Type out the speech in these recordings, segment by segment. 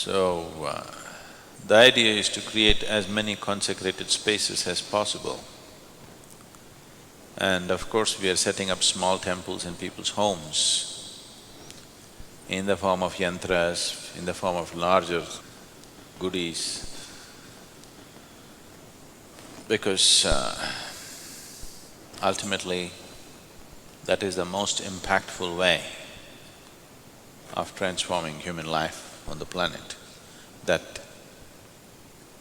The idea is to create as many consecrated spaces as possible. And of course, we are setting up small temples in people's homes in the form of yantras, in the form of larger goodies, because ultimately, that is the most impactful way of transforming human life on the planet, that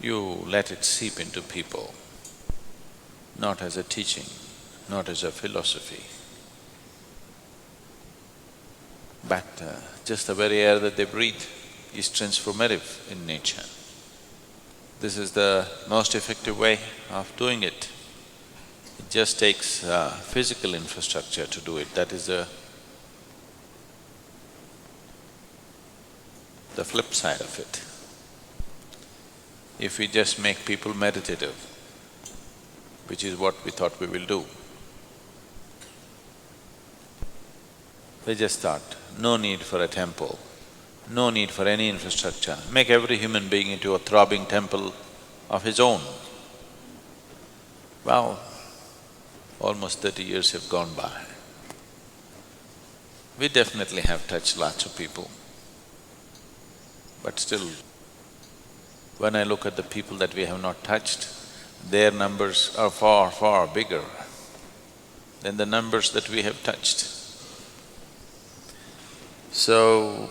you let it seep into people, not as a teaching, not as a philosophy, but just the very air that they breathe is transformative in nature. This is the most effective way of doing it. It just takes physical infrastructure to do it. That is the flip side of it. If we just make people meditative, which is what we thought we will do, we just thought, no need for a temple, no need for any infrastructure, make every human being into a throbbing temple of his own. Well, almost 30 years have gone by. We definitely have touched lots of people, but still, when I look at the people that we have not touched, their numbers are far, far bigger than the numbers that we have touched. So,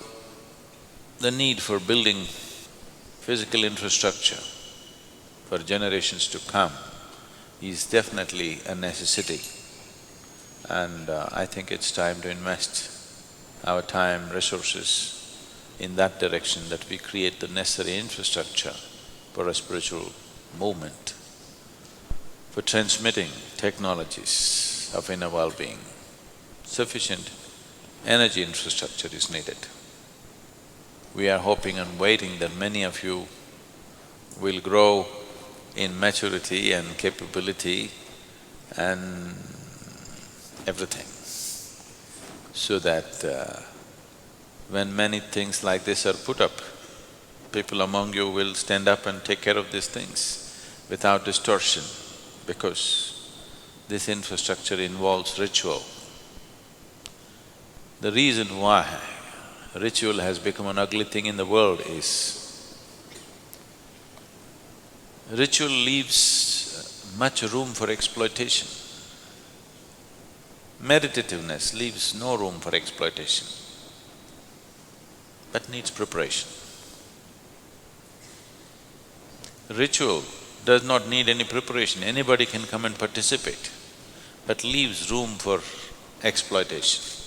the need for building physical infrastructure for generations to come is definitely a necessity. And I think it's time to invest our time, resources in that direction, that we create the necessary infrastructure for a spiritual movement, for transmitting technologies of inner well-being. Sufficient energy infrastructure is needed. We are hoping and waiting that many of you will grow in maturity and capability and everything, so that when many things like this are put up, people among you will stand up and take care of these things without distortion, because this infrastructure involves ritual. The reason why ritual has become an ugly thing in the world is ritual leaves much room for exploitation. Meditativeness leaves no room for exploitation, but needs preparation. Ritual does not need any preparation, anybody can come and participate, but leaves room for exploitation.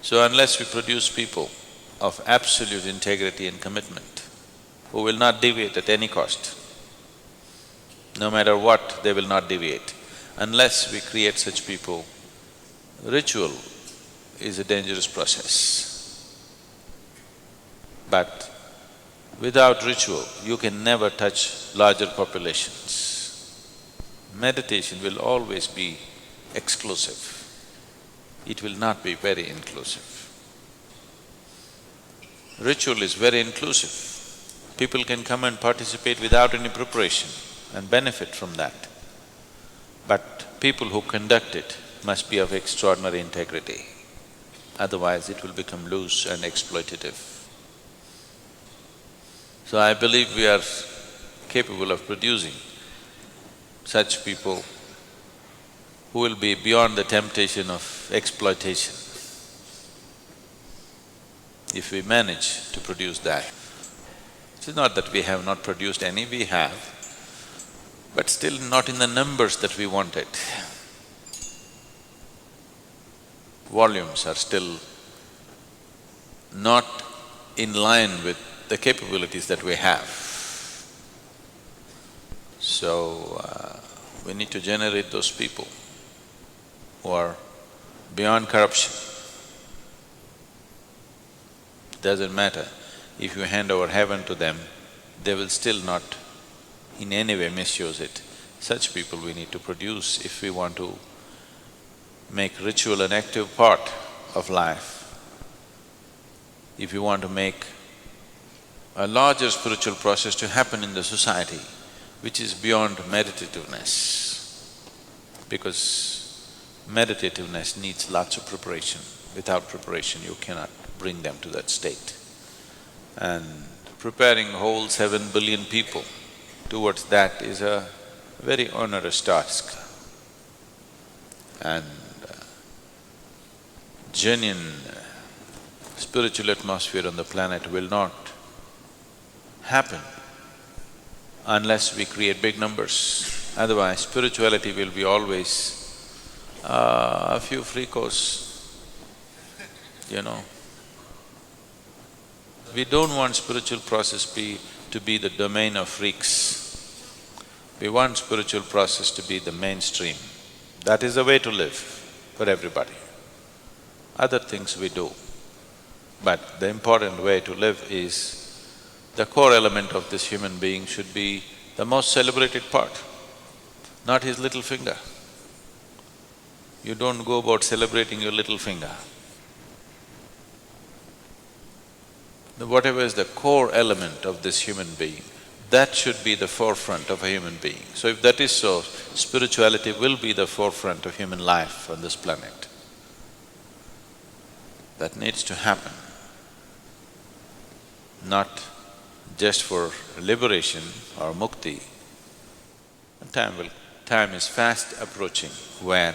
So unless we produce people of absolute integrity and commitment, who will not deviate at any cost, no matter what, they will not deviate. Unless we create such people, ritual is a dangerous process. But without ritual, you can never touch larger populations. Meditation will always be exclusive. It will not be very inclusive. Ritual is very inclusive. People can come and participate without any preparation and benefit from that. But people who conduct it must be of extraordinary integrity, otherwise it will become loose and exploitative. So I believe we are capable of producing such people who will be beyond the temptation of exploitation. If we manage to produce that, it's not that we have not produced any, we have, but still not in the numbers that we wanted. Volumes are still not in line with the capabilities that we have. So, we need to generate those people who are beyond corruption. Doesn't matter, if you hand over heaven to them, they will still not in any way misuse it. Such people we need to produce if we want to make ritual an active part of life. If you want to make a larger spiritual process to happen in the society, which is beyond meditativeness. Because meditativeness needs lots of preparation. Without preparation, you cannot bring them to that state. And preparing whole 7 billion people towards that is a very onerous task. And genuine spiritual atmosphere on the planet will not happen unless we create big numbers. Otherwise, spirituality will be always a few freakos, you know. We don't want spiritual process to be the domain of freaks. We want spiritual process to be the mainstream. That is the way to live for everybody. Other things we do. But the important way to live is the core element of this human being should be the most celebrated part, not his little finger. You don't go about celebrating your little finger. Whatever is the core element of this human being, that should be the forefront of a human being. So if that is so, spirituality will be the forefront of human life on this planet. That needs to happen, not just for liberation or mukti. Time is fast approaching where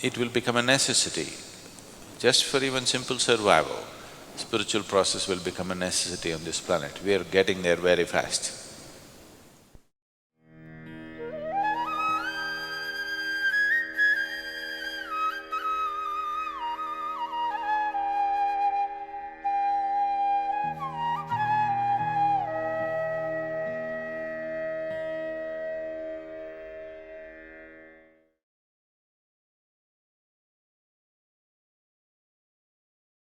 it will become a necessity. Just for even simple survival, spiritual process will become a necessity on this planet. We are getting there very fast.